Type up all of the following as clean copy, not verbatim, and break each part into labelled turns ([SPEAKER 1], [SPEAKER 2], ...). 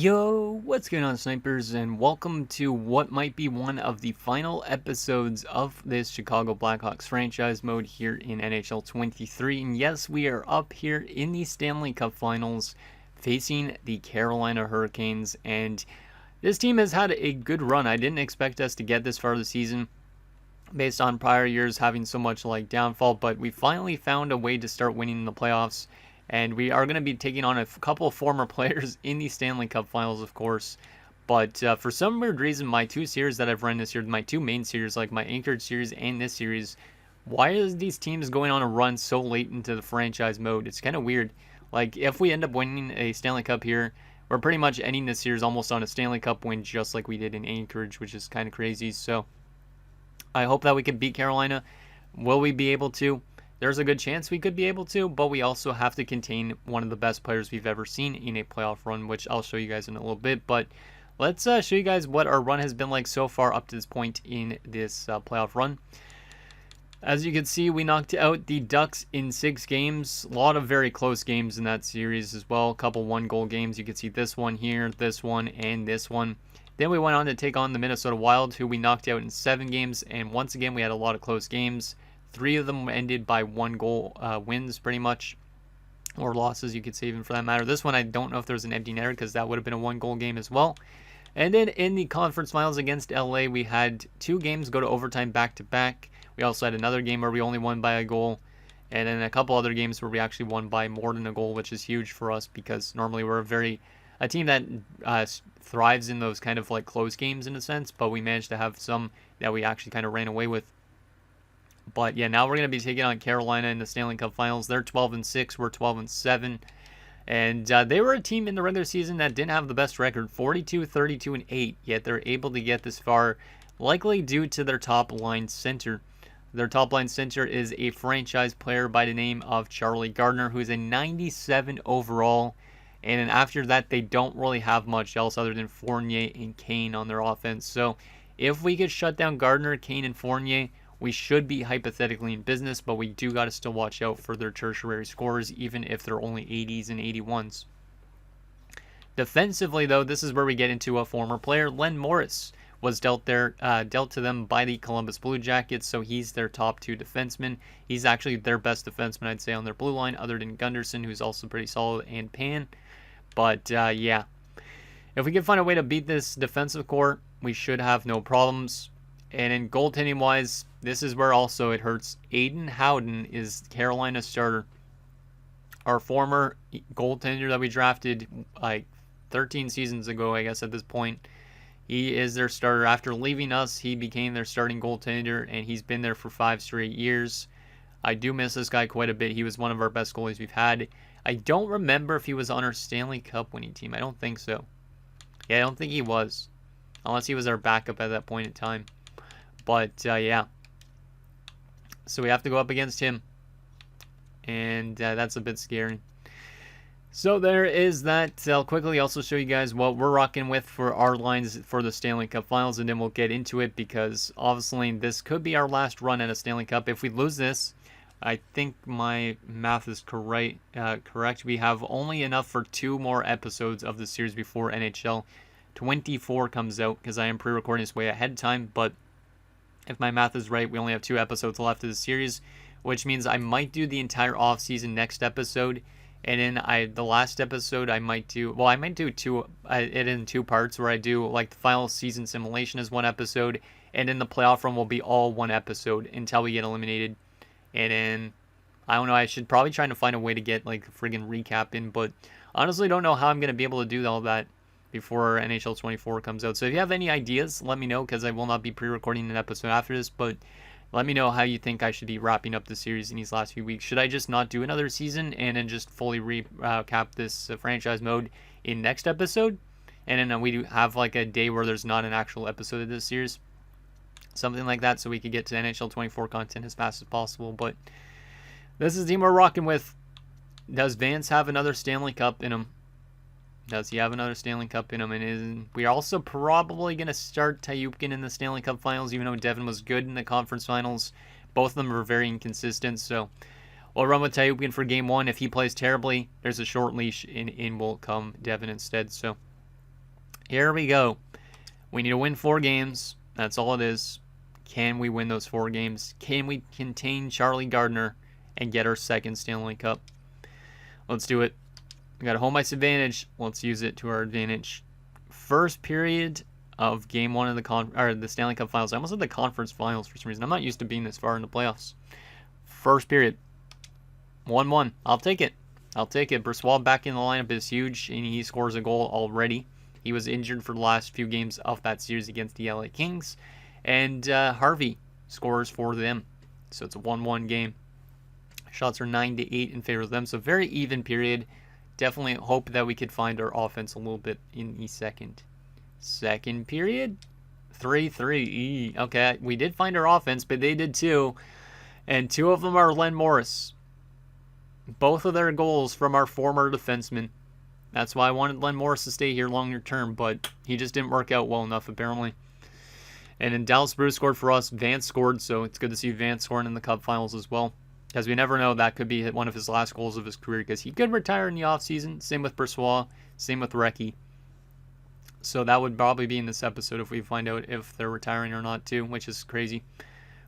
[SPEAKER 1] Yo, what's going on, snipers, and welcome to what might be one of the final episodes of this Chicago Blackhawks franchise mode here in NHL 23. And yes, we are up here in the Stanley Cup Finals facing the Carolina Hurricanes, and this team has had a good run. I didn't expect us to get this far this season based on prior years having so much downfall, but we finally found a way to start winning in the playoffs. And we are going to be taking on a couple of former players in the Stanley Cup Finals, of course. But for some weird reason, my two series that I've run this year, my two main series, like my Anchored series and this series, why are these teams going on a run so late into the franchise mode? It's kind of weird. Like, if we end up winning a Stanley Cup here, we're pretty much ending this series almost on a Stanley Cup win, just like we did in Anchorage, which is kind of crazy. So I hope that we can beat Carolina. Will we be able to? There's a good chance we could be able to, but we also have to contain one of the best players we've ever seen in a playoff run, which I'll show you guys in a little bit. But let's show you guys what our run has been like so far up to this point in this playoff run. As you can see, we knocked out the Ducks in 6 games. A lot of very close games in that series as well. A couple one-goal games. You can see this one here, this one, and this one. Then we went on to take on the Minnesota Wild, who we knocked out in 7 games. And once again, we had a lot of close games. 3 of them ended by 1-goal wins, pretty much, or losses, you could say, even for that matter. This one, I don't know if there was an empty netter, because that would have been a 1-goal game as well. And then in the conference finals against LA, we had 2 games go to overtime back-to-back. We also had another game where we only won by a goal, and then a couple other games where we actually won by more than a goal, which is huge for us, because normally we're a team that thrives in those kind of like close games in a sense, but we managed to have some that we actually kind of ran away with. But yeah, now we're going to be taking on Carolina in the Stanley Cup Finals. They're 12-6, we're 12-7. And they were a team in the regular season that didn't have the best record, 42, 32, and 8. Yet they're able to get this far, likely due to their top line center. Their top line center is a franchise player by the name of Charlie Gardner, who is a 97 overall. And then after that, they don't really have much else other than Fournier and Kane on their offense. So if we could shut down Gardner, Kane, and Fournier, we should be hypothetically in business, but we do got to still watch out for their tertiary scores, even if they're only 80s and 81s. Defensively, though, this is where we get into a former player. Len Morris was dealt to them by the Columbus Blue Jackets, so he's their top 2 defenseman. He's actually their best defenseman, I'd say, on their blue line, other than Gunderson, who's also pretty solid, and Pan. But, yeah. If we can find a way to beat this defensive core, we should have no problems. And in goaltending-wise, this is where also it hurts. Aiden Howden is Carolina's starter. Our former goaltender that we drafted like 13 seasons ago, I guess at this point. He is their starter. After leaving us, he became their starting goaltender, and he's been there for 5 straight years. I do miss this guy quite a bit. He was one of our best goalies we've had. I don't remember if he was on our Stanley Cup winning team. I don't think so. Yeah, I don't think he was. Unless he was our backup at that point in time. But, yeah. So we have to go up against him. And that's a bit scary. So there is that. I'll quickly also show you guys what we're rocking with for our lines for the Stanley Cup Finals. And then we'll get into it, because obviously this could be our last run at a Stanley Cup. If we lose this, I think my math is correct. We have only enough for 2 more episodes of the series before NHL 24 comes out, because I am pre-recording this way ahead of time. But if my math is right, we only have 2 episodes left of the series, which means I might do the entire off-season next episode, and then the last episode I might do 2 it in 2 parts, where I do like the final season simulation as 1 episode, and then the playoff run will be all 1 episode until we get eliminated. And then I don't know, I should probably try to find a way to get like a friggin' recap in, but honestly don't know how I'm gonna be able to do all that before NHL 24 comes out. So if you have any ideas, let me know, because I will not be pre-recording an episode after this, but let me know how you think I should be wrapping up the series in these last few weeks. Should I just not do another season and then just fully recap this franchise mode in next episode? And then we do have like a day where there's not an actual episode of this series. Something like that, so we could get to NHL 24 content as fast as possible. But this is the team we're rocking with. Does Vance have another Stanley Cup in him? Does he have another Stanley Cup in him? And we're also probably going to start Tyupkin in the Stanley Cup Finals, even though Devin was good in the conference finals. Both of them were very inconsistent, so we'll run with Tyupkin for Game 1. If he plays terribly, there's a short leash, and in will come Devin instead. So Here we go. We need to win 4 games. That's all it is. Can we win those 4 games? Can we contain Charlie Gardner and get our second Stanley Cup? Let's do it. We got a home ice advantage. Let's use it to our advantage. First period of Game 1 of the Stanley Cup Finals. I almost said the Conference Finals for some reason. I'm not used to being this far in the playoffs. First period. 1-1. I'll take it. I'll take it. Brossoit back in the lineup is huge, and he scores a goal already. He was injured for the last few games of that series against the LA Kings. And Harvey scores for them. So it's a 1-1 game. Shots are 9-8 in favor of them. So very even period. Definitely hope that we could find our offense a little bit in the second. Second period. 3-3. Okay, we did find our offense, but they did too. And 2 of them are Len Morris. Both of their goals from our former defenseman. That's why I wanted Len Morris to stay here longer term, but he just didn't work out well enough apparently. And then Dallas Bruce scored for us. Vance scored, so it's good to see Vance scoring in the Cup Finals as well. Because we never know, that could be one of his last goals of his career, because he could retire in the offseason. Same with Brossoit, same with Recchi. So that would probably be in this episode if we find out if they're retiring or not too, which is crazy.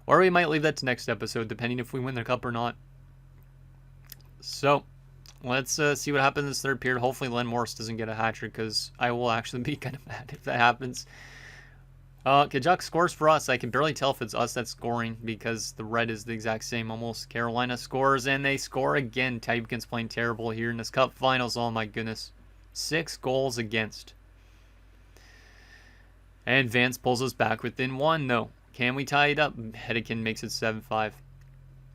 [SPEAKER 1] Or we might leave that to next episode, depending if we win the Cup or not. So, let's see what happens in this third period. Hopefully Len Morris doesn't get a hat-trick, because I will actually be kind of mad if that happens. Tkachuk scores for us. I can barely tell if it's us that's scoring, because the red is the exact same almost. Carolina scores, and they score again. Typekin's playing terrible here in this Cup Finals. Oh my goodness. 6 goals against. And Vance pulls us back within 1, though. Can we tie it up? Hedican makes it 7-5.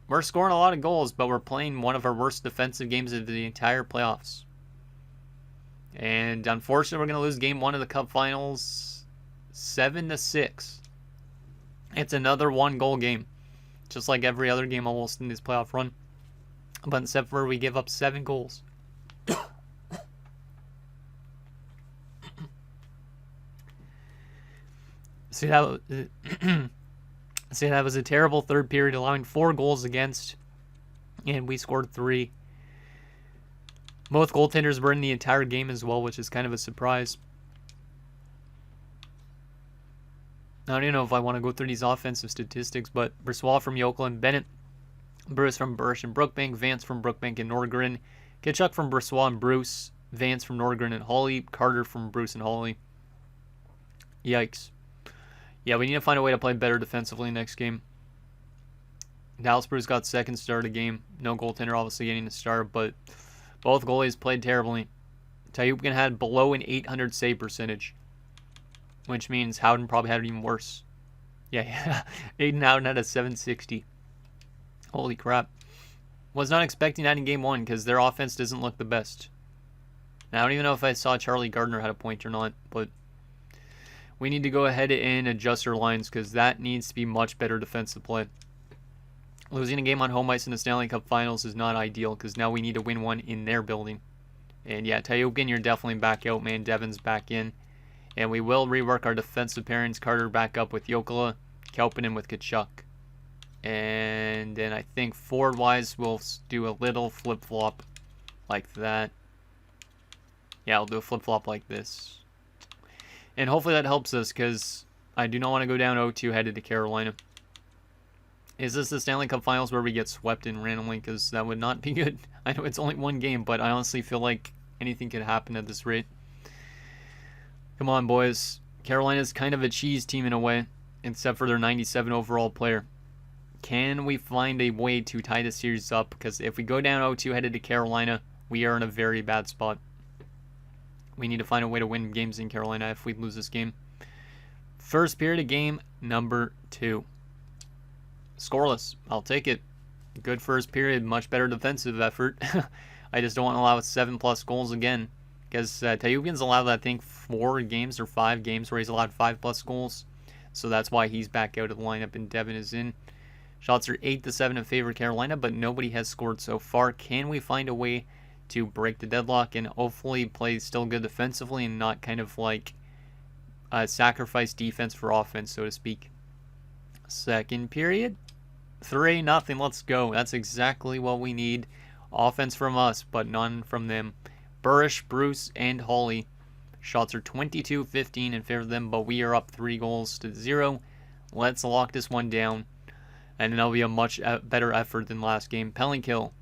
[SPEAKER 1] We're scoring a lot of goals, but we're playing one of our worst defensive games of the entire playoffs. And unfortunately, we're going to lose Game 1 of the Cup Finals 7-6. It's another 1-goal game. Just like every other game almost in this playoff run. But except for we give up 7 goals. See, that was a terrible third period, allowing 4 goals against, and we scored 3. Both goaltenders were in the entire game as well, which is kind of a surprise. I don't even know if I want to go through these offensive statistics, but Brossoit from Yokel and Bennett, Bruce from Burrish and Brookbank, Vance from Brookbank and Nordgren, Tkachuk from Brossoit and Bruce, Vance from Nordgren and Hawley, Carter from Bruce and Hawley. Yikes. Yeah, we need to find a way to play better defensively next game. Dallas Bruce got second star of the game. No goaltender obviously getting the start, but both goalies played terribly. Tyupkin had below an 800 save percentage, which means Howden probably had it even worse. Yeah. Aiden Howden had a 760. Holy crap. Was not expecting that in Game 1 because their offense doesn't look the best. Now, I don't even know if I saw Charlie Gardner had a point or not, but we need to go ahead and adjust our lines because that needs to be much better defensive play. Losing a game on home ice in the Stanley Cup Finals is not ideal because now we need to win one in their building. And yeah, Tyupkin, you're definitely back out, man. Devin's back in. And we will rework our defensive pairings. Carter back up with Jokela, Kelpinen with Tkachuk. And then I think forward-wise, we'll do a little flip-flop like that. Yeah, I'll do a flip-flop like this. And hopefully that helps us because I do not want to go down 0-2 headed to Carolina. Is this the Stanley Cup Finals where we get swept in randomly? Because that would not be good. I know it's only 1 game, but I honestly feel like anything could happen at this rate. Come on, boys. Carolina's kind of a cheese team in a way, except for their 97 overall player. Can we find a way to tie the series up? Because if we go down 0-2 headed to Carolina, we are in a very bad spot. We need to find a way to win games in Carolina if we lose this game. First period of game number 2. Scoreless. I'll take it. Good first period. Much better defensive effort. I just don't want to allow 7+ goals again. Because Tyupkin's allowed, I think, 4 games or 5 games where he's allowed 5+ goals. So that's why he's back out of the lineup and Devin is in. Shots are 8-7 in favor of Carolina, but nobody has scored so far. Can we find a way to break the deadlock and hopefully play still good defensively and not kind of like sacrifice defense for offense, so to speak? Second period, 3-0. Let's go. That's exactly what we need. Offense from us, but none from them. Burrish, Bruce, and Hawley Shots are 22-15 in favor of them, but we are up 3-0. Let's lock this one down, and that'll be a much better effort than last game. Penalty kill.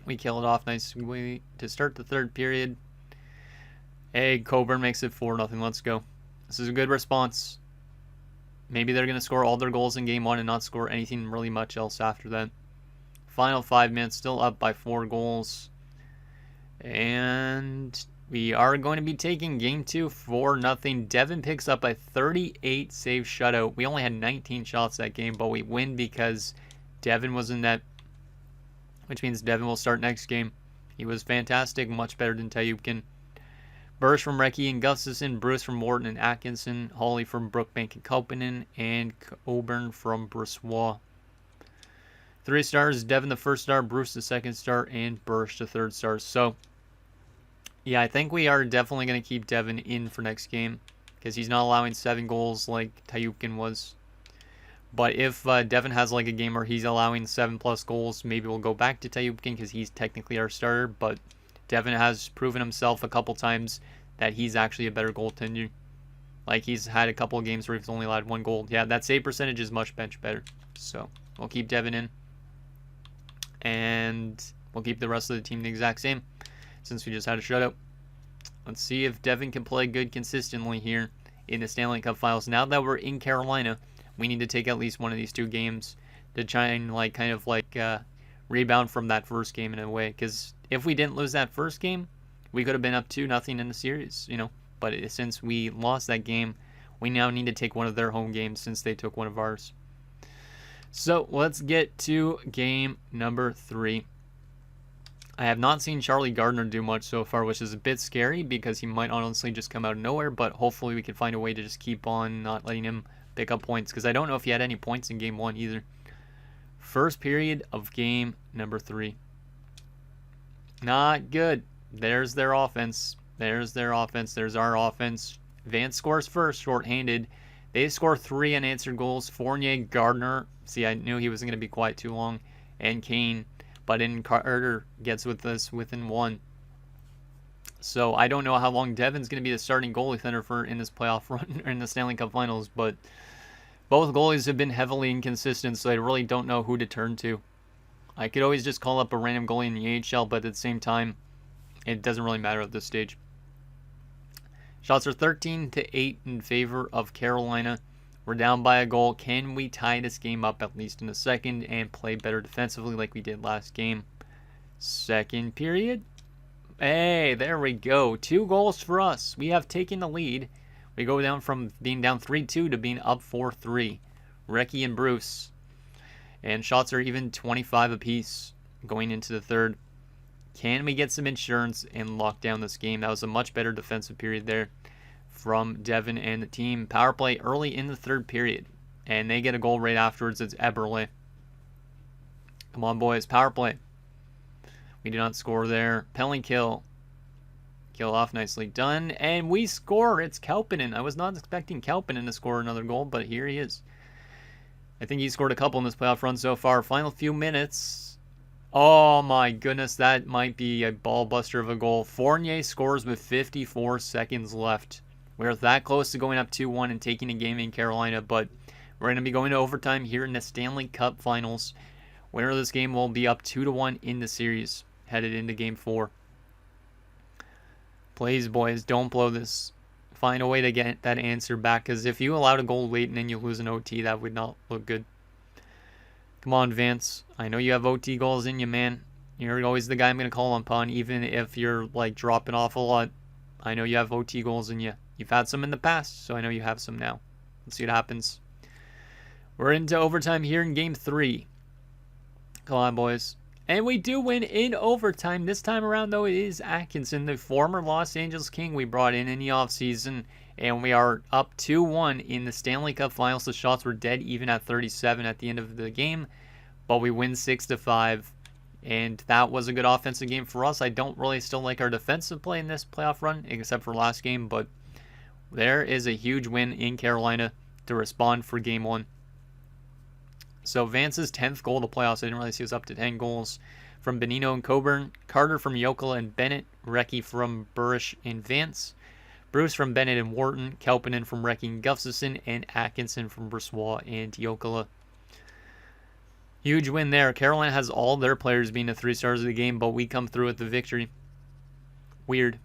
[SPEAKER 1] We kill it off nicely to start the third period. Hey, Coburn makes it 4-0. Let's go. This is a good response. Maybe they're going to score all their goals in game 1 and not score anything really much else after that. Final 5 minutes, still up by 4 goals. And we are going to be taking game 2 4-0. Devin picks up a 38 save shutout. We only had 19 shots that game, but we win because Devin was in net, which means Devin will start next game. He was fantastic, much better than Tayupkin. Burst from Recchi and Gustafson, Bruce from Morton and Atkinson, Hawley from Brookbank and Kauppinen, and Coburn from Bressois. 3 stars, Devin the first star, Bruce the second star, and Burst the third star. So, yeah, I think we are definitely going to keep Devin in for next game because he's not allowing 7 goals like Tayupkin was. But if Devin has like a game where he's allowing 7+ goals, maybe we'll go back to Tayupkin because he's technically our starter. But Devin has proven himself a couple times that he's actually a better goaltender. Like, he's had a couple of games where he's only allowed 1 goal. Yeah, that save percentage is much better. So, we'll keep Devin in. And we'll keep the rest of the team the exact same since we just had a shutout. Let's see if Devin can play good consistently here in the Stanley Cup Finals. Now that we're in Carolina, we need to take at least one of these 2 games to try and rebound from that first game in a way. Because if we didn't lose that first game, we could have been up 2-0 in the series, you know. But since we lost that game, we now need to take one of their home games since they took one of ours. So let's get to game number 3. I have not seen Charlie Gardner do much so far, which is a bit scary because he might honestly just come out of nowhere. But hopefully we can find a way to just keep on not letting him pick up points because I don't know if he had any points in game 1 either. First period of game number 3. Not good. There's their offense. There's our offense. Vance scores first, shorthanded. They score 3 unanswered goals. Fournier, Gardner. See, I knew he wasn't going to be quiet too long. And Kane. But then Carter gets with us within 1. So I don't know how long Devin's going to be the starting goalie center for in this playoff run or in the Stanley Cup Finals. But both goalies have been heavily inconsistent, so I really don't know who to turn to. I could always just call up a random goalie in the AHL, but at the same time, it doesn't really matter at this stage. Shots are 13-8 in favor of Carolina. We're down by a goal. Can we tie this game up at least in a second and play better defensively like we did last game? Second period. Hey, there we go. 2 goals for us. We have taken the lead. We go down from being down 3-2 to being up 4-3. Recchi and Bruce. And shots are even 25 apiece going into the third. Can we get some insurance and lock down this game? That was a much better defensive period there from Devin and the team. Power play early in the third period. And they get a goal right afterwards. It's Eberle. Come on, boys. Power play. We do not score there. Penalty kill. Kill off, nicely done. And we score. It's Kauppinen. I was not expecting Kauppinen to score another goal, but here he is. I think he scored a couple in this playoff run so far. Final few minutes. Oh my goodness, that might be a ball buster of a goal. Fournier scores with 54 seconds left. We're that close to going up 2-1 and taking a game in Carolina, but we're going to be going to overtime here in the Stanley Cup Finals. Winner of this game will be up 2-1 in the series, headed into game 4. Please, boys, don't blow this. Find a way to get that answer back, because if you allowed a goal late and then you lose an OT, that would not look good. Come on, Vance. I know you have OT goals in you, man. You're always the guy I'm going to call upon, even if you're, like, dropping off a lot. I know you have OT goals in you. You've had some in the past, so I know you have some now. Let's see what happens. We're into overtime here in Game 3. Come on, boys. And we do win in overtime. This time around, though, it is Atkinson, the former Los Angeles King we brought in the offseason. And we are up 2-1 in the Stanley Cup Finals. The shots were dead even at 37 at the end of the game. But we win 6-5. And that was a good offensive game for us. I don't really still like our defensive play in this playoff run, except for last game. But there is a huge win in Carolina to respond for Game 1. So Vance's 10th goal of the playoffs, I didn't really see was up to 10 goals from Benino and Coburn, Carter from Jokela and Bennett, Recchi from Burish and Vance, Bruce from Bennett and Wharton, Kelpinen from Recchi and Gustafson, and Atkinson from Brossoit and Jokela. Huge win there. Carolina has all their players being the 3 stars of the game, but we come through with the victory. Weird.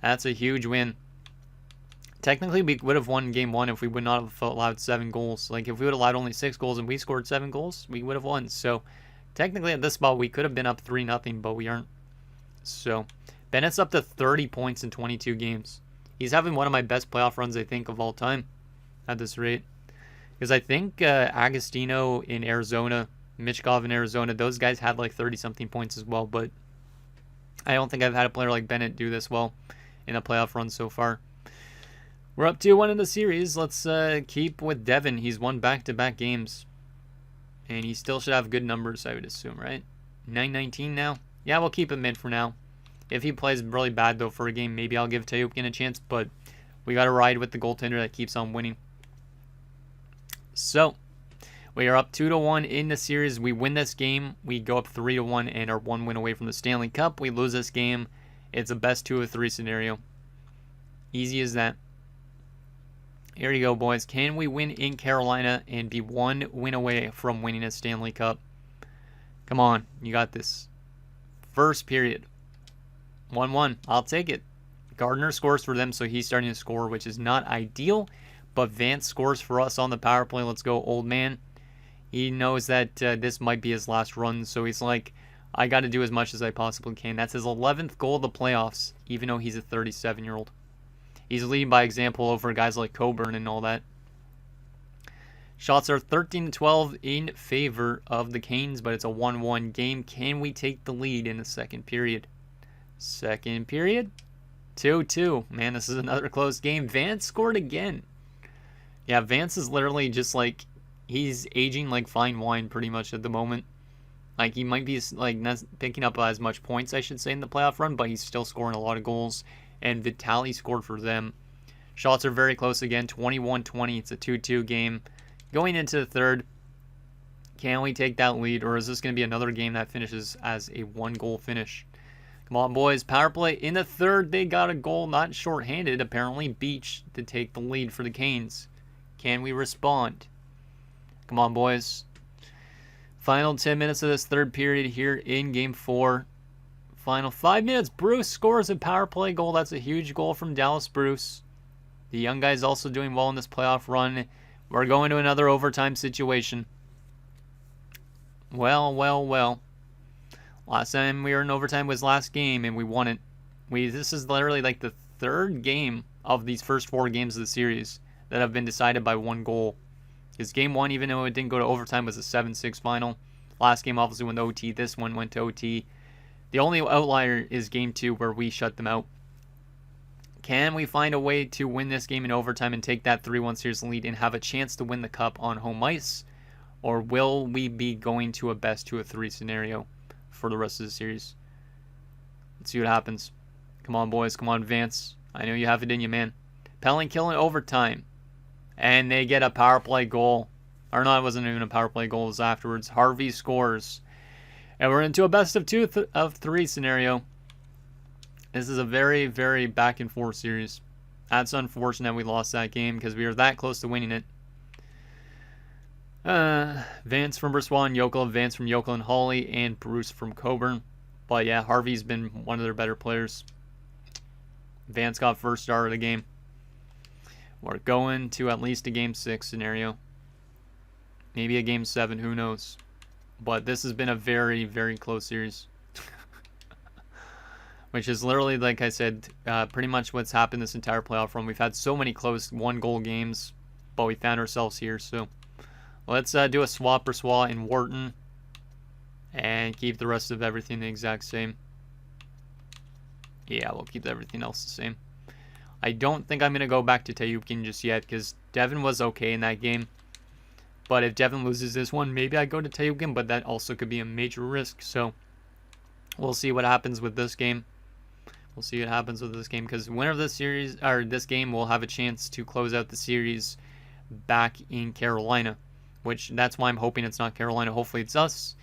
[SPEAKER 1] That's a huge win. Technically, we would have won game 1 if we would not have allowed 7 goals. Like, if we would have allowed only 6 goals and we scored 7 goals, we would have won. So, technically, at this spot, we could have been up 3-0, but we aren't. So, Bennett's up to 30 points in 22 games. He's having one of my best playoff runs, I think, of all time at this rate. Because I think Agostino in Arizona, Michkov in Arizona, those guys had like 30-something points as well. But I don't think I've had a player like Bennett do this well in a playoff run so far. We're up 2-1 in the series. Let's keep with Devin. He's won back-to-back games. And he still should have good numbers, I would assume, right? 919 now? Yeah, we'll keep him mid for now. If he plays really bad, though, for a game, maybe I'll give Tayupkin a chance. But we got to ride with the goaltender that keeps on winning. So, we are up 2-1 in the series. We win this game. We go up 3-1 and are 1 win away from the Stanley Cup. We lose this game. It's a best 2 of 3 scenario. Easy as that. Here you go, boys. Can we win in Carolina and be 1 win away from winning a Stanley Cup? Come on. You got this. First period. 1-1. I'll take it. Gardner scores for them, so he's starting to score, which is not ideal. But Vance scores for us on the power play. Let's go, old man. He knows that this might be his last run, so he's like, I got to do as much as I possibly can. That's his 11th goal of the playoffs, even though he's a 37-year-old. He's leading by example over guys like Coburn and all that. Shots are 13-12 in favor of the Canes, but it's a 1-1 game. Can we take the lead in the second period? Second period, 2-2. Man, this is another close game. Vance scored again. Yeah, Vance is literally just like, he's aging like fine wine pretty much at the moment. Like, he might be like not picking up as much points, I should say, in the playoff run, but he's still scoring a lot of goals. And Vitali scored for them. Shots are very close again, 21-20. It's a 2-2 game. Going into the third, can we take that lead, or is this going to be another game that finishes as a 1-goal finish? Come on, boys. Power play in the third. They got a goal, not shorthanded, apparently. Beach to take the lead for the Canes. Can we respond? Come on, boys. Final 10 minutes of this third period here in Game 4. Final 5 minutes. Bruce scores a power play goal. That's a huge goal from Dallas Bruce. The young guy's also doing well in this playoff run. We're going to another overtime situation. Well. Last time we were in overtime was last game, and we won it. This is literally like the third game of these first 4 games of the series that have been decided by 1 goal. Because game 1, even though it didn't go to overtime, was a 7-6 final. Last game obviously went to OT. This one went to OT. The only outlier is game 2 where we shut them out. Can we find a way to win this game in overtime and take that 3-1 series lead and have a chance to win the cup on home ice? Or will we be going to a best 2 of 3 scenario for the rest of the series? Let's see what happens. Come on, boys. Come on, Vance. I know you have it in you, man. Pelling killing overtime. And they get a power play goal. Or no, it wasn't even a power play goal. It was afterwards. Harvey scores. And we're into a best of 2 of 3 scenario. This is a very, very back and forth series. That's unfortunate we lost that game because we were that close to winning it. Vance from Brossoit and Jokela. Vance from Jokela and Hawley. And Bruce from Coburn. But yeah, Harvey's been one of their better players. Vance got first star of the game. We're going to at least a Game 6 scenario. Maybe a Game 7, who knows. But this has been a very, very close series. Which is literally, like I said, pretty much what's happened this entire playoff run. We've had so many close 1-goal games, but we found ourselves here. So let's do a swap or swap in Wharton. And keep the rest of everything the exact same. Yeah, we'll keep everything else the same. I don't think I'm going to go back to Tayupkin just yet because Devin was okay in that game. But if Devin loses this one, maybe I go to Tayupkin, but that also could be a major risk. So we'll see what happens with this game. We'll see what happens with this game because winner of this series or this game will have a chance to close out the series back in Carolina. which that's why I'm hoping it's not Carolina. Hopefully it's us.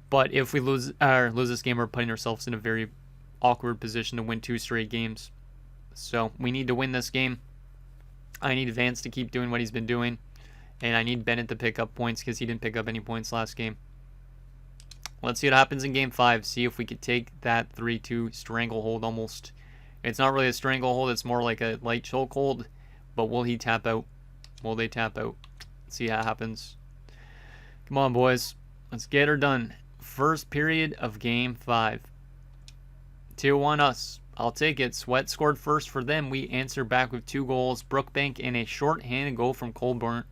[SPEAKER 1] But if we lose this game, we're putting ourselves in a very awkward position to win 2 straight games. So we need to win this game. I need Vance to keep doing what he's been doing. And I need Bennett to pick up points because he didn't pick up any points last game. Let's see what happens in Game 5. See if we could take that 3-2 stranglehold almost. It's not really a stranglehold. It's more like a light chokehold. But will he tap out? Will they tap out? Let's see how it happens. Come on, boys. Let's get her done. First period of Game 5. 2-1 us. I'll take it. Sweat scored first for them. We answer back with 2 goals. Brookbank and a short-handed goal from Coburn.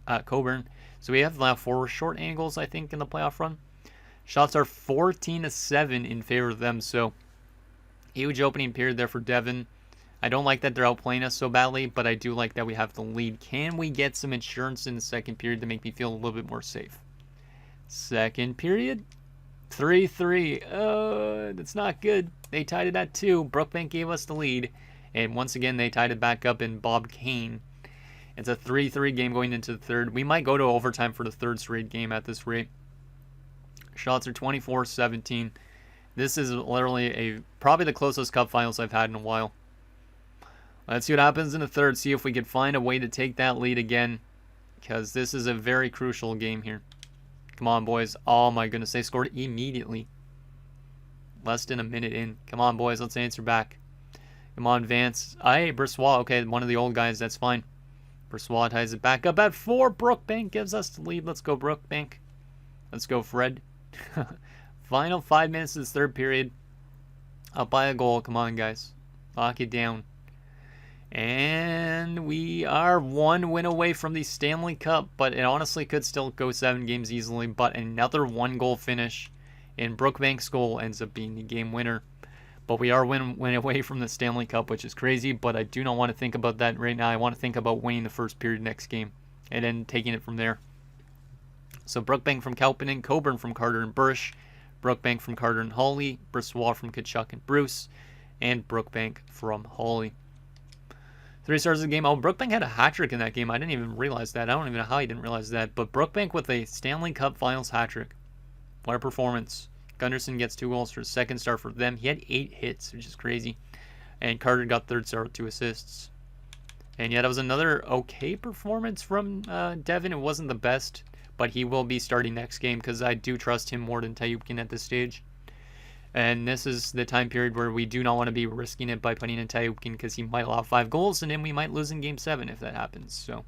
[SPEAKER 1] So we have now 4 short-handed goals, I think, in the playoff run. Shots are 14-7 in favor of them. So huge opening period there for Devon. I don't like that they're outplaying us so badly, but I do like that we have the lead. Can we get some insurance in the second period to make me feel a little bit more safe? Second period, 3-3. That's not good. They tied it at 2. Brookbank gave us the lead. And once again, they tied it back up in Bob Kane. It's a 3-3 game going into the third. We might go to overtime for the third straight game at this rate. Shots are 24-17. This is literally probably the closest cup finals I've had in a while. Let's see what happens in the third. See if we can find a way to take that lead again. Because this is a very crucial game here. Come on, boys. Oh, my goodness. They scored immediately. Less than a minute in. Come on, boys. Let's answer back. Come on, Vance. Hey, Brissois. Okay, one of the old guys. That's fine. Brissois ties it back up at 4. Brookbank gives us the lead. Let's go, Brookbank. Let's go, Fred. Final 5 minutes of this third period. Up by a goal. Come on, guys. Lock it down. And we are 1 win away from the Stanley Cup, but it honestly could still go 7 games easily. But another 1-goal finish, and Brookbank's goal ends up being the game winner. But we are win away from the Stanley Cup, which is crazy. But I do not want to think about that right now. I want to think about winning the first period next game, and then taking it from there. So Brookbank from Kaupinen, Coburn from Carter and Bursch, Brookbank from Carter and Hawley, Brissois from Kachuk and Bruce, and Brookbank from Hawley. 3 stars of the game. Oh, Brookbank had a hat-trick in that game. I didn't even realize that. I don't even know how he didn't realize that. But Brookbank with a Stanley Cup Finals hat-trick. What a performance. Gunderson gets 2 goals for his 2nd star for them. He had 8 hits, which is crazy. And Carter got 3rd star with 2 assists. And yeah, that was another okay performance from Devon. It wasn't the best, but he will be starting next game because I do trust him more than Tayupkin at this stage. And this is the time period where we do not want to be risking it by putting in Tayupkin because he might allow 5 goals and then we might lose in Game 7 if that happens. So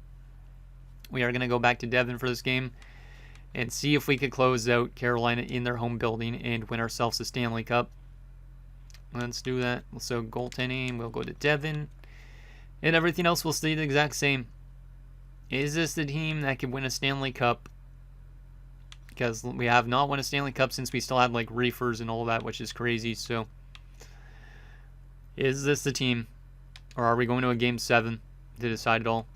[SPEAKER 1] we are going to go back to Devon for this game and see if we could close out Carolina in their home building and win ourselves a Stanley Cup. Let's do that. So goaltending, we'll go to Devon. And everything else will stay the exact same. Is this the team that could win a Stanley Cup? Because we have not won a Stanley Cup since we still had like reefers and all that, which is crazy. So is this the team? Or are we going to a Game 7 to decide it all?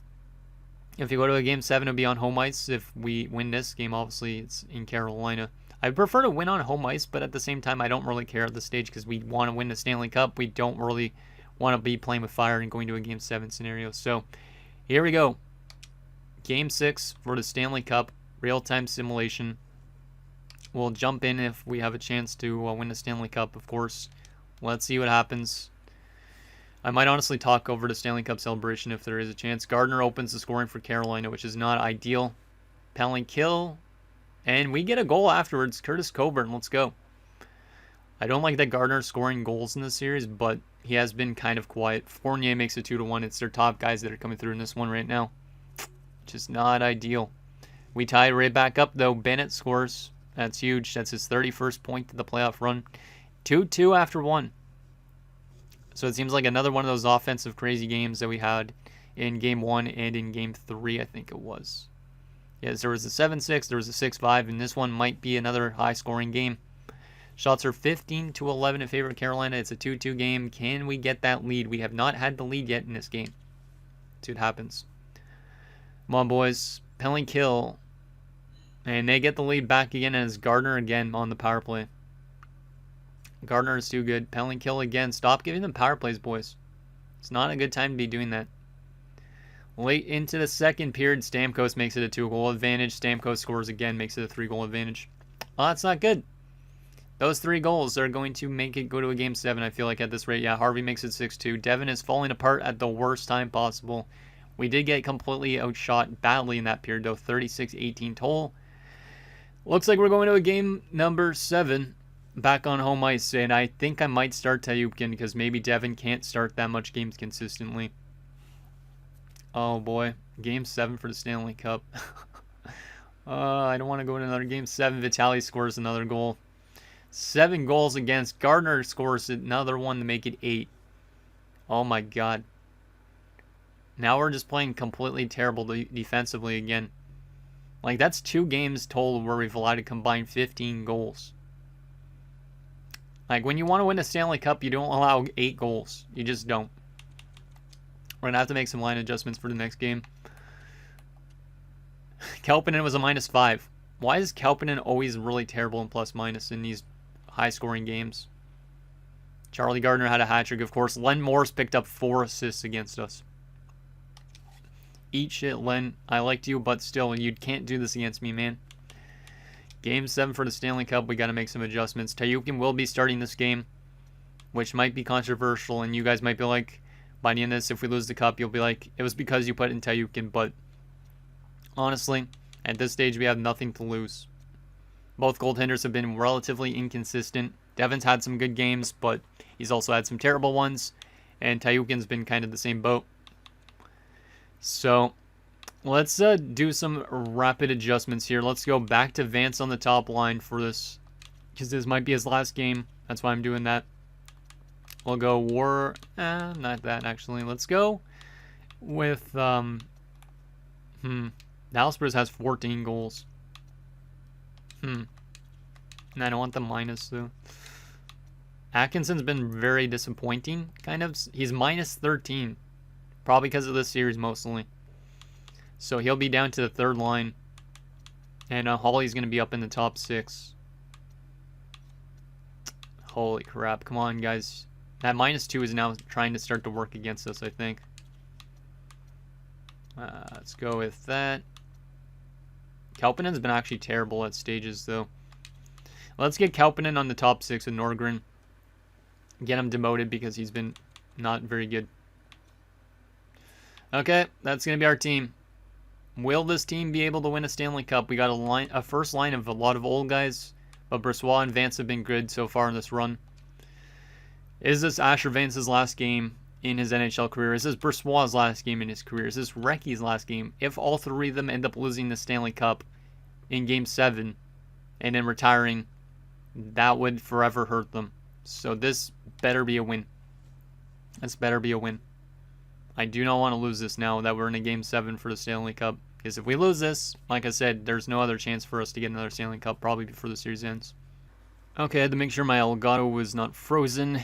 [SPEAKER 1] If you go to a Game 7, it'll be on home ice. If we win this game, obviously it's in Carolina. I prefer to win on home ice, but at the same time, I don't really care at this stage because we want to win the Stanley Cup. We don't really want to be playing with fire and going to a Game 7 scenario. So here we go. Game 6 for the Stanley Cup. Real-time simulation. We'll jump in if we have a chance to win the Stanley Cup, of course. Let's see what happens. I might honestly talk over the Stanley Cup celebration if there is a chance. Gardner opens the scoring for Carolina, which is not ideal. Penalty kill. And we get a goal afterwards. Curtis Coburn, let's go. I don't like that Gardner's scoring goals in this series, but he has been kind of quiet. Fournier makes it 2-1. It's their top guys that are coming through in this one right now. Just not ideal. We tie right back up, though. Bennett scores. That's huge. That's his 31st point to the playoff run. 2-2 after 1. So it seems like another one of those offensive crazy games that we had in Game 1 and in Game 3, I think it was. Yes, there was a 7-6, there was a 6-5, and this one might be another high-scoring game. Shots are 15-11 in favor of Carolina. It's a 2-2 game. Can we get that lead? We have not had the lead yet in this game. Let's see what happens. Come on, boys. Penalty kill. And they get the lead back again as Gardner again on the power play. Gardner is too good. Penalty kill again. Stop giving them power plays, boys. It's not a good time to be doing that. Late into the second period, Stamkos makes it a 2-goal advantage. Stamkos scores again, makes it a 3-goal advantage. Oh, that's not good. Those 3 goals are going to make it go to a Game 7, I feel like, at this rate. Yeah, Harvey makes it 6-2. Devin is falling apart at the worst time possible. We did get completely outshot badly in that period, though. 36-18 total. Looks like we're going to a game number 7 back on home ice, and I think I might start Tayupkin because maybe Devin can't start that much games consistently. Oh boy, game 7 for the Stanley Cup. I don't want to go to another game 7. Vitaly scores another goal. 7 goals against. Gardner scores another one to make it 8. Oh my god. Now we're just playing completely terrible defensively again. Like, that's 2 games total where we've allowed to combine 15 goals. Like, when you want to win a Stanley Cup, you don't allow 8 goals. You just don't. We're going to have to make some line adjustments for the next game. Kelpinen was a -5. Why is Kelpinen always really terrible in plus-minus in these high-scoring games? Charlie Gardner had a hat-trick, of course. Len Morris picked up 4 assists against us. Eat shit, Len. I liked you, but still, you can't do this against me, man. Game 7 for the Stanley Cup. We got to make some adjustments. Tayukin will be starting this game, which might be controversial, and you guys might be like, by the end of this, if we lose the cup, you'll be like, it was because you put in Tayukin, but honestly, at this stage, we have nothing to lose. Both goaltenders have been relatively inconsistent. Devin's had some good games, but he's also had some terrible ones, and Tayukin's been kind of the same boat. So, let's do some rapid adjustments here. Let's go back to Vance on the top line for this, because this might be his last game. That's why I'm doing that. We'll go not that actually. Let's go with Dallas Bros has 14 goals. And I don't want the minus though. Atkinson's been very disappointing, kind of. He's -13, probably because of this series mostly. So he'll be down to the 3rd line, and Holly's gonna be up in the top 6. Holy crap! Come on, guys. That -2 is now trying to start to work against us, I think. Let's go with that. Kelpinen's been actually terrible at stages, though. Let's get Kelpinen on the top 6 with Norgren. Get him demoted because he's been not very good. Okay, that's going to be our team. Will this team be able to win a Stanley Cup? We got a first line of a lot of old guys, but Bressois and Vance have been good so far in this run. Is this Asher Vance's last game in his NHL career? Is this Bressois' last game in his career? Is this Recchi's last game? If all 3 of them end up losing the Stanley Cup in Game 7 and then retiring, that would forever hurt them. So this better be a win. This better be a win. I do not want to lose this now that we're in a Game 7 for the Stanley Cup. Because if we lose this, like I said, there's no other chance for us to get another Stanley Cup, probably before the series ends. Okay, I had to make sure my Elgato was not frozen,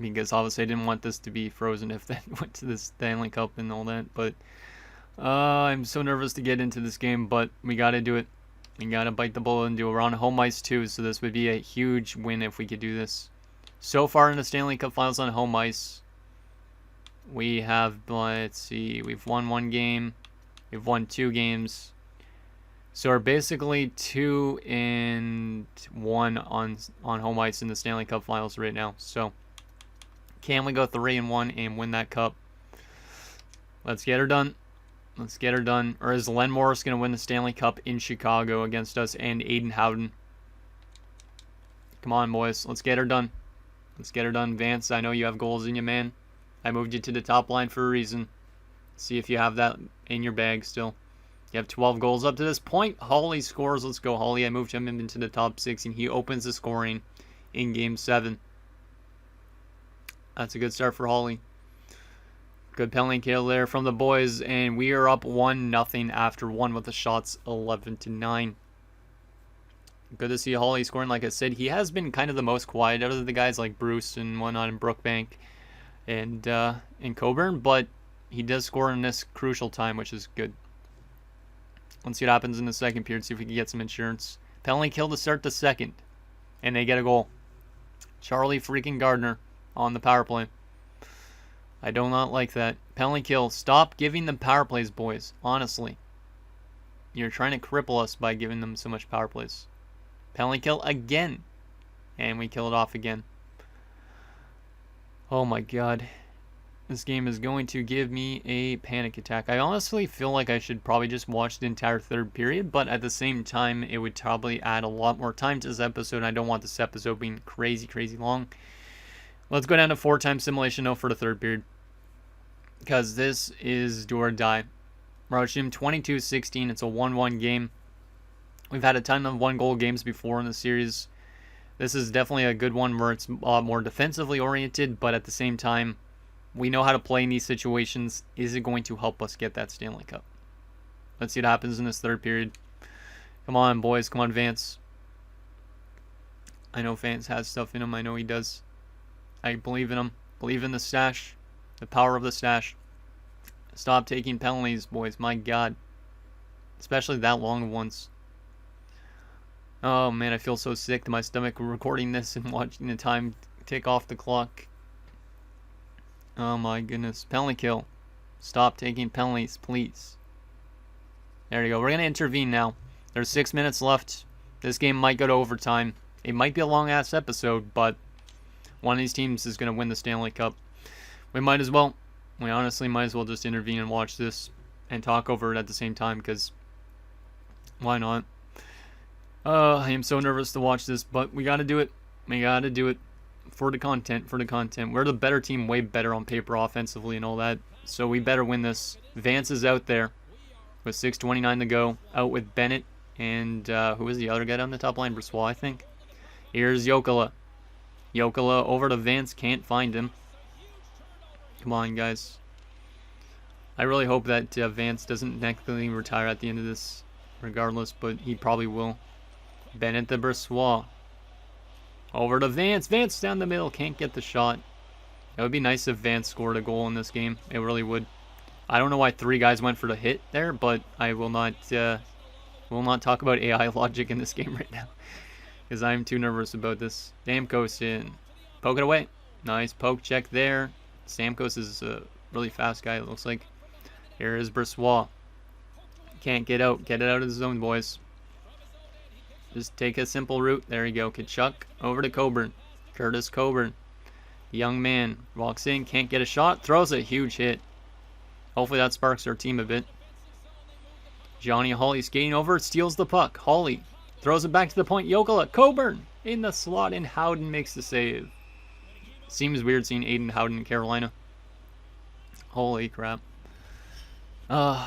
[SPEAKER 1] because obviously I didn't want this to be frozen if that went to the Stanley Cup and all that. But I'm so nervous to get into this game, but we got to do it. We got to bite the bullet and do it. We're on home ice too, so this would be a huge win if we could do this. So far in the Stanley Cup Finals on home ice, we have, let's see, we've won 1 game. We've won 2 games. So we're basically 2-1 on home ice in the Stanley Cup Finals right now. So can we go 3-1 and win that cup? Let's get her done. Let's get her done. Or is Len Morris going to win the Stanley Cup in Chicago against us and Aiden Howden? Come on, boys. Let's get her done. Let's get her done. Vance, I know you have goals in you, man. I moved you to the top line for a reason. See if you have that in your bag still. You have 12 goals up to this point. Holly scores. Let's go, Holly. I moved him into the top 6, and he opens the scoring in Game 7. That's a good start for Holly. Good penalty kill there from the boys, and we are up 1-0 after 1 with the shots 11-9. Good to see Holly scoring. Like I said, he has been kind of the most quiet out of the guys like Bruce and whatnot, and Brookbank and Coburn, but he does score in this crucial time, which is good. Let's see what happens in the second period, see if we can get some insurance. Penalty kill to start the second, and they get a goal. Charlie freaking Gardner on the power play. I do not like that. Penalty kill. Stop giving them power plays, boys. Honestly. You're trying to cripple us by giving them so much power plays. Penalty kill again. And we kill it off again. Oh my god. This game is going to give me a panic attack. I honestly feel like I should probably just watch the entire third period, but at the same time, it would probably add a lot more time to this episode, and I don't want this episode being crazy, crazy long. Let's go down to 4-time simulation no for the third period, because this is do or die. Roshim 22-16. It's a 1-1 game. We've had a ton of one-goal games before in the series. This is definitely a good one where it's more defensively oriented, but at the same time, we know how to play in these situations. Is it going to help us get that Stanley Cup? Let's see what happens in this third period. Come on, boys. Come on, Vance. I know Vance has stuff in him. I know he does. I believe in him. Believe in the stash. The power of the stash. Stop taking penalties, boys. My God. Especially that long ones. Oh, man. I feel so sick to my stomach recording this and watching the time tick off the clock. Oh my goodness. Penalty kill. Stop taking penalties, please. There you go. We're going to intervene now. There's 6 minutes left. This game might go to overtime. It might be a long-ass episode, but one of these teams is going to win the Stanley Cup. We might as well. We honestly might as well just intervene and watch this and talk over it at the same time, because why not? I am so nervous to watch this, but we got to do it. We got to do it. For the content. We're the better team, way better on paper offensively and all that. So we better win this. Vance is out there with 6:29 to go. Out with Bennett. And who is the other guy on the top line? Brossoit, I think. Here's Jokela. Jokela over to Vance. Can't find him. Come on, guys. I really hope that Vance doesn't technically retire at the end of this regardless, but he probably will. Bennett to Brossoit. Over to Vance. Vance down the middle. Can't get the shot. It would be nice if Vance scored a goal in this game. It really would. I don't know why 3 guys went for the hit there, but I will not talk about AI logic in this game right now, because I'm too nervous about this. Stamkos in. Poke it away. Nice poke check there. Stamkos is a really fast guy, it looks like. Here is Brossoit. Can't get out. Get it out of the zone, boys. Just take a simple route. There you go. Kachuk over to Coburn. Curtis Coburn. Young man. Walks in. Can't get a shot. Throws a huge hit. Hopefully that sparks our team a bit. Johnny Hawley skating over. Steals the puck. Hawley throws it back to the point. Jokela. Coburn in the slot, and Howden makes the save. Seems weird seeing Aiden Howden in Carolina. Holy crap. Come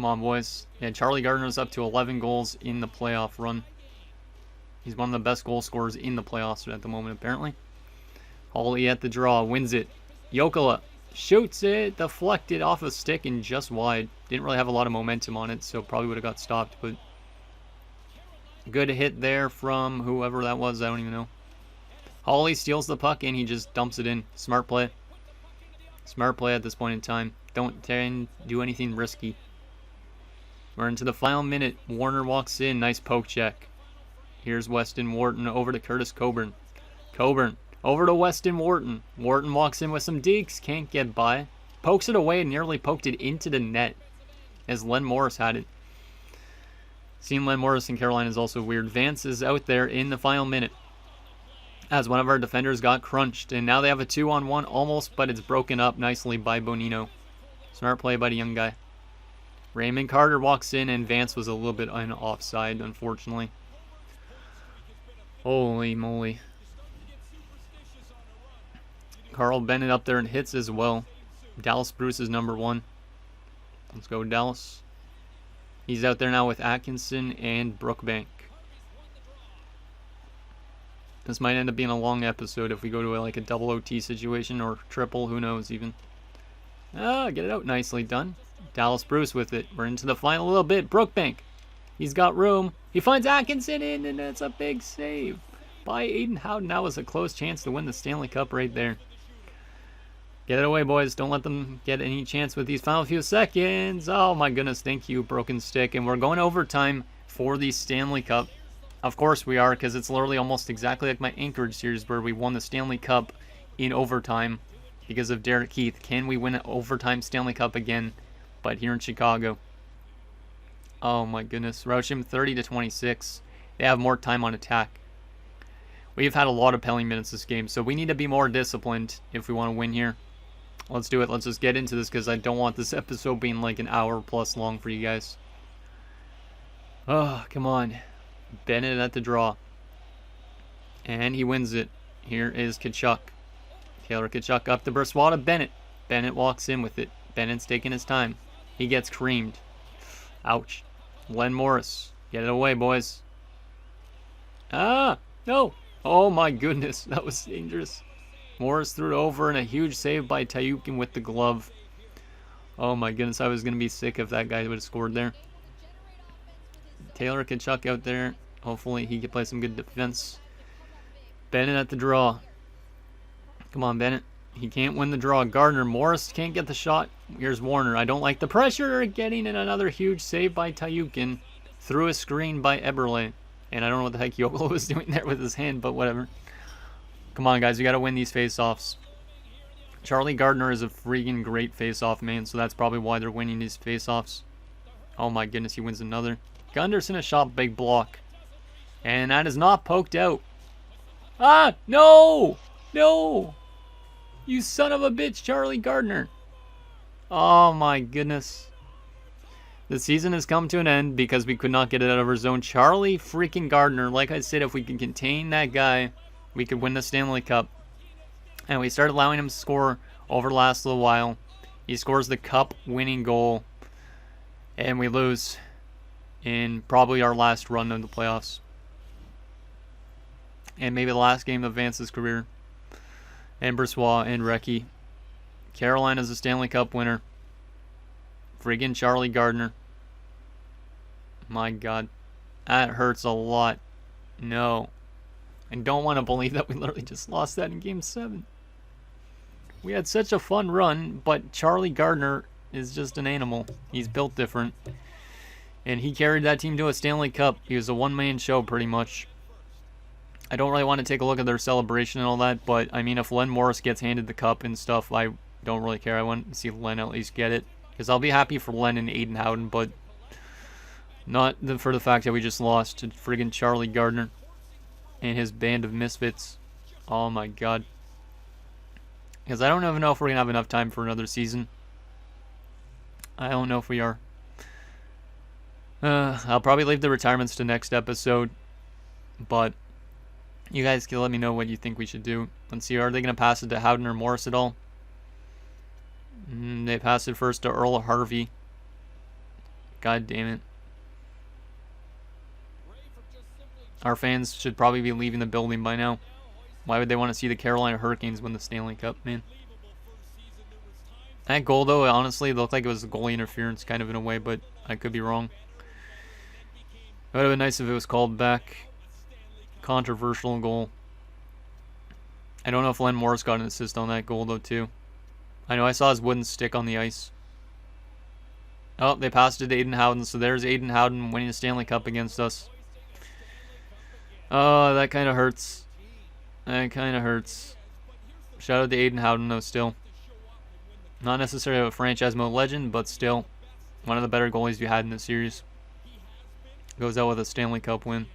[SPEAKER 1] on, boys. Yeah, Charlie Gardner's up to 11 goals in the playoff run. He's one of the best goal scorers in the playoffs at the moment, apparently. Hawley at the draw. Wins it. Jokela shoots it. Deflected off a stick and just wide. Didn't really have a lot of momentum on it, so probably would have got stopped. But good hit there from whoever that was. I don't even know. Hawley steals the puck and he just dumps it in. Smart play. Smart play at this point in time. Don't do anything risky. We're into the final minute. Warner walks in. Nice poke check. Here's Weston Wharton over to Curtis Coburn. Coburn over to Weston Wharton. Wharton walks in with some dekes. Can't get by. Pokes it away and nearly poked it into the net as Len Morris had it. Seeing Len Morris in Carolina is also weird. Vance is out there in the final minute as one of our defenders got crunched. And now they have a 2-on-1 almost, but it's broken up nicely by Bonino. Smart play by the young guy. Raymond Carter walks in, and Vance was a little bit on offside, unfortunately. Holy moly. Carl Bennett up there and hits as well. Dallas Bruce is number 1. Let's go, Dallas. He's out there now with Atkinson and Brookbank. This might end up being a long episode if we go to like a double OT situation or triple, who knows even. Get it out. Nicely done. Dallas Bruce with it. We're into the final little bit. Brookbank. He's got room. He finds Atkinson in, and it's a big save by Aiden Howden. That was a close chance to win the Stanley Cup right there. Get it away, boys. Don't let them get any chance with these final few seconds. Oh, my goodness. Thank you, Broken Stick. And we're going overtime for the Stanley Cup. Of course we are, because it's literally almost exactly like my Anchorage series where we won the Stanley Cup in overtime. because of Derek Keith. Can we win an overtime Stanley Cup again, but here in Chicago? Oh my goodness. Roush him 30-26. They have more time on attack. We've had a lot of penalty minutes this game, so we need to be more disciplined if we want to win here. Let's do it. Let's just get into this because I don't want this episode being like an hour plus long for you guys. Oh, come on. Bennett at the draw. And he wins it. Here is Tkachuk. Taylor Tkachuk up to Brossoit to Bennett. Bennett walks in with it. Bennett's taking his time. He gets creamed. Ouch. Len Morris. Get it away, boys. Ah, no. Oh my goodness. That was dangerous. Morris threw it over and a huge save by Tayukin with the glove. Oh my goodness. I was going to be sick if that guy would have scored there. Taylor Tkachuk out there. Hopefully he can play some good defense. Bennett at the draw. Come on, Bennett. He can't win the draw. Gardner. Morris can't get the shot. Here's Warner. I don't like the pressure. Getting in another huge save by Tayukin. Through a screen by Eberle. And I don't know what the heck Yolo was doing there with his hand, but whatever. Come on, guys. We got to win these face-offs. Charlie Gardner is a freaking great face-off man, so that's probably why they're winning these face-offs. Oh my goodness, he wins another. Gunderson a shot, big block. And that is not poked out. Ah, no! No! You son of a bitch, Charlie Gardner. Oh my goodness. The season has come to an end because we could not get it out of our zone. Charlie freaking Gardner, like I said, if we can contain that guy, we could win the Stanley Cup. And we started allowing him to score over the last little while. He scores the cup winning goal. And we lose in probably our last run of the playoffs. And maybe the last game of Vance's career. And Brossoit and Recchi. Carolina's a Stanley Cup winner. Friggin' Charlie Gardner. My God. That hurts a lot. No. I don't want to believe that we literally just lost that in Game 7. We had such a fun run, but Charlie Gardner is just an animal. He's built different. And he carried that team to a Stanley Cup. He was a one-man show pretty much. I don't really want to take a look at their celebration and all that, but I mean, if Len Morris gets handed the cup and stuff, I don't really care. I want to see Len at least get it. Because I'll be happy for Len and Aiden Howden, but not for the fact that we just lost to friggin' Charlie Gardner and his band of misfits. Oh my God. Because I don't even know if we're going to have enough time for another season. I don't know if we are. I'll probably leave the retirements to next episode. But you guys can let me know what you think we should do. Let's see, are they going to pass it to Howden or Morris at all? They passed it first to Earl Harvey. God damn it. Our fans should probably be leaving the building by now. Why would they want to see the Carolina Hurricanes win the Stanley Cup, man? That goal, though, honestly, looked like it was a goalie interference, kind of in a way, but I could be wrong. It would have been nice if it was called back. Controversial goal. I don't know if Len Morris got an assist on that goal, though, too. I know I saw his wooden stick on the ice. Oh, they passed it to Aiden Howden, so there's Aiden Howden winning the Stanley Cup against us. Oh, that kind of hurts. That kind of hurts. Shout out to Aiden Howden, though, still. Not necessarily a franchise mode legend, but still one of the better goalies you had in the series. Goes out with a Stanley Cup win.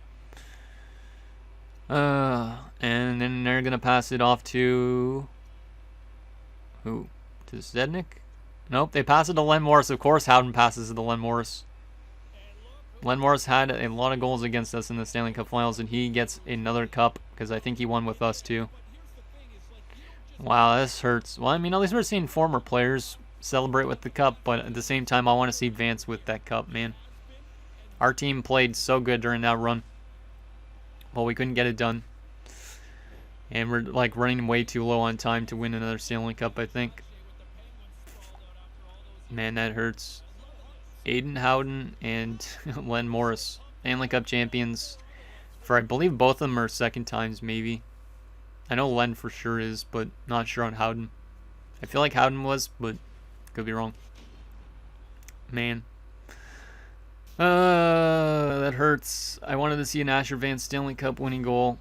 [SPEAKER 1] And then they're going to pass it off to... who? To Zednik? Nope, they pass it to Len Morris. Of course, Howden passes it to Len Morris. Len Morris had a lot of goals against us in the Stanley Cup Finals, and he gets another cup because I think he won with us too. Wow, this hurts. Well, I mean, at least we're seeing former players celebrate with the cup, but at the same time, I want to see Vance with that cup, man. Our team played so good during that run, but we couldn't get it done. And we're like running way too low on time to win another Stanley Cup, I think. Man, that hurts. Aiden Howden and Len Morris, Stanley Cup champions. For I believe both of them are second times, maybe. I know Len for sure is, but not sure on Howden. I feel like Howden was, but could be wrong. Man. That hurts. I wanted to see an Asher Vance Stanley Cup winning goal,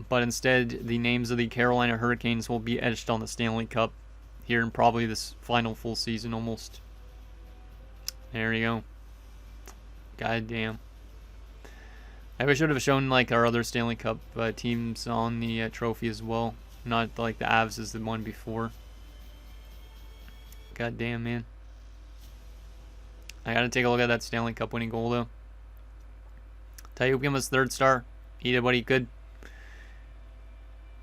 [SPEAKER 1] but instead the names of the Carolina Hurricanes will be etched on the Stanley Cup. here in probably this final full season almost. There you go. God damn. I should have shown like our other Stanley Cup teams on the trophy as well. Not like the Avs as the one before. God damn, man. I gotta take a look at that Stanley Cup winning goal though. Tayukin was 3rd star. He did what he could.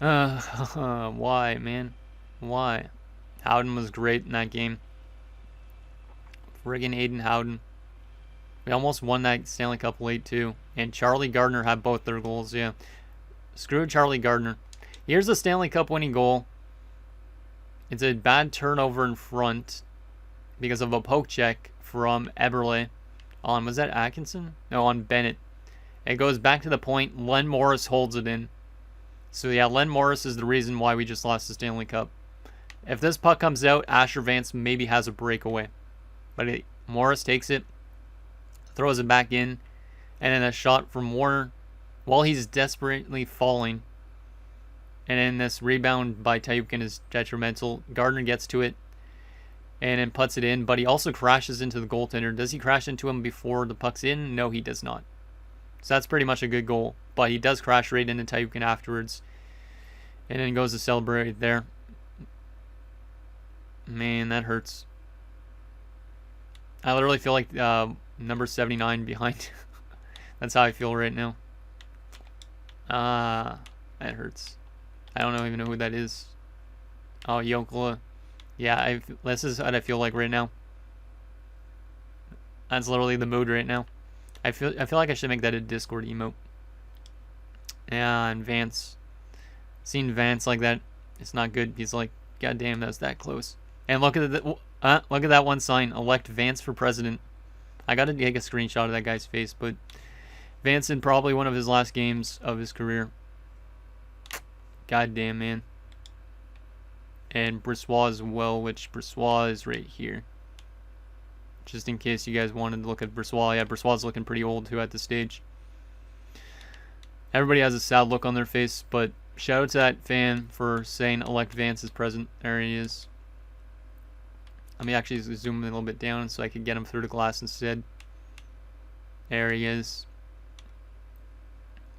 [SPEAKER 1] Why, man? Why? Howden was great in that game. Friggin' Aiden Howden. We almost won that Stanley Cup late too. And Charlie Gardner had both their goals, yeah. Screw Charlie Gardner. Here's the Stanley Cup winning goal. It's a bad turnover in front because of a poke check from Eberle on, was that Atkinson? No, on Bennett. It goes back to the point. Len Morris holds it in. So yeah, Len Morris is the reason why we just lost the Stanley Cup. If this puck comes out, Asher Vance maybe has a breakaway. But Morris takes it, throws it back in, and then a shot from Warner while he's desperately falling. And then this rebound by Tayukin is detrimental. Gardner gets to it and then puts it in, but he also crashes into the goaltender. Does he crash into him before the puck's in? No, he does not. So that's pretty much a good goal. But he does crash right into Tayukin afterwards. And then goes to celebrate there. Man, that hurts. I literally feel like number 79 behind. That's how I feel right now. That hurts. I don't even know who that is. Oh, Jokela. Yeah, this is what I feel like right now. That's literally the mood right now. I feel like I should make that a Discord emote. Yeah, and Vance. Seeing Vance like that, it's not good. He's like, God damn, that's that close. And look at that one sign. Elect Vance for president. I gotta take a screenshot of that guy's face, but Vance in probably one of his last games of his career. God damn, man. And Brissois as well, which Brissois is right here. Just in case you guys wanted to look at Brissois. Yeah, Brissois is looking pretty old too at this stage. Everybody has a sad look on their face, but shout out to that fan for saying elect Vance as president. There he is. Let me actually zoom in a little bit down so I can get him through the glass instead. There he is.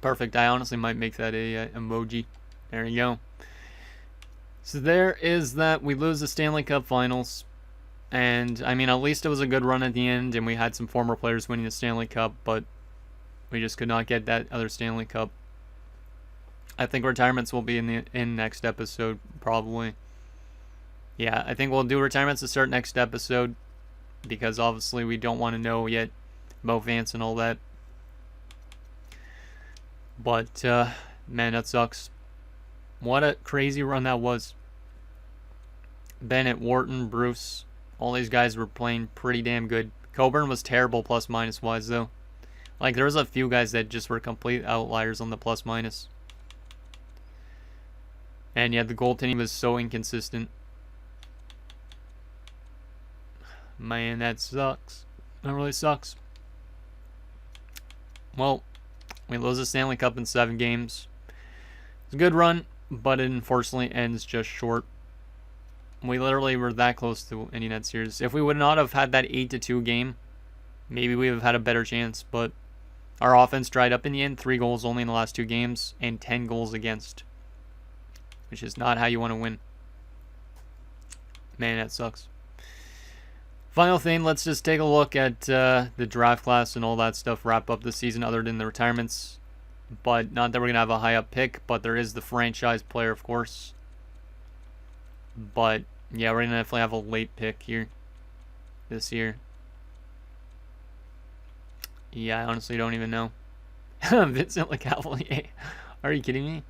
[SPEAKER 1] Perfect. I honestly might make that a emoji. There you go. So there is that. We lose the Stanley Cup Finals. And, I mean, at least it was a good run at the end, and we had some former players winning the Stanley Cup, but we just could not get that other Stanley Cup. I think retirements will be in next episode, probably. Yeah, I think we'll do retirements to start next episode, because obviously we don't want to know yet about Vance and all that. But, man, that sucks. What a crazy run that was. Bennett, Wharton, Bruce, all these guys were playing pretty damn good. Coburn was terrible plus-minus wise, though. Like, there was a few guys that just were complete outliers on the plus-minus. And yeah, the goaltending was so inconsistent. Man, that sucks. That really sucks. Well, we lose the Stanley Cup in 7 games. It's a good run, but it unfortunately ends just short. We literally were that close to ending that series. If we would not have had that 8-2 game, maybe we would have had a better chance. But our offense dried up in the end. 3 goals only in the last 2 games and 10 goals against, which is not how you want to win. Man, that sucks. Final thing, let's just take a look at the draft class and all that stuff. Wrap up the season other than the retirements. But not that we're going to have a high up pick, but there is the franchise player, of course. But, yeah, we're going to definitely have a late pick here this year. Yeah, I honestly don't even know. Vincent LeCavalier. Are you kidding me?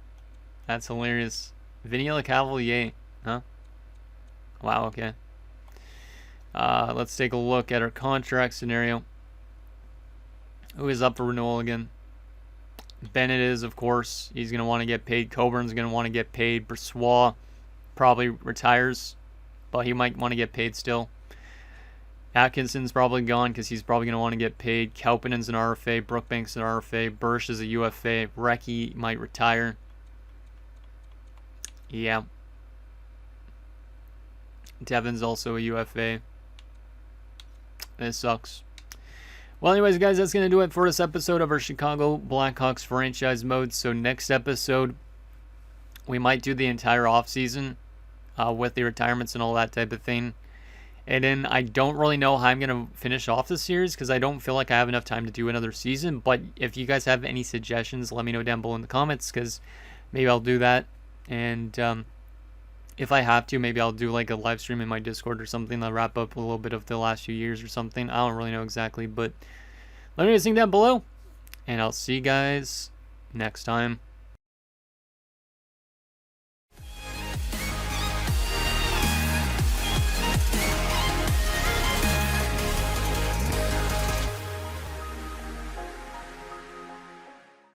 [SPEAKER 1] That's hilarious. Vinny LeCavalier. Huh? Wow, okay. Let's take a look at our contract scenario. Who is up for renewal again? Bennett is, of course. He's going to want to get paid. Coburn's going to want to get paid. Brissois probably retires, but he might want to get paid still. Atkinson's probably gone because he's probably going to want to get paid. Kaupinen's an RFA. Brookbank's an RFA. Bursch is a UFA. Recchi might retire. Yeah. Devin's also a UFA. This sucks. Well, anyways, guys, that's going to do it for this episode of our Chicago Blackhawks franchise mode. So next episode, we might do the entire offseason with the retirements and all that type of thing. And then I don't really know how I'm going to finish off the series because I don't feel like I have enough time to do another season. But if you guys have any suggestions, let me know down below in the comments because maybe I'll do that. And if I have to, maybe I'll do like a live stream in my Discord or something. I'll wrap up a little bit of the last few years or something. I don't really know exactly, but let me know down below. And I'll see you guys next time.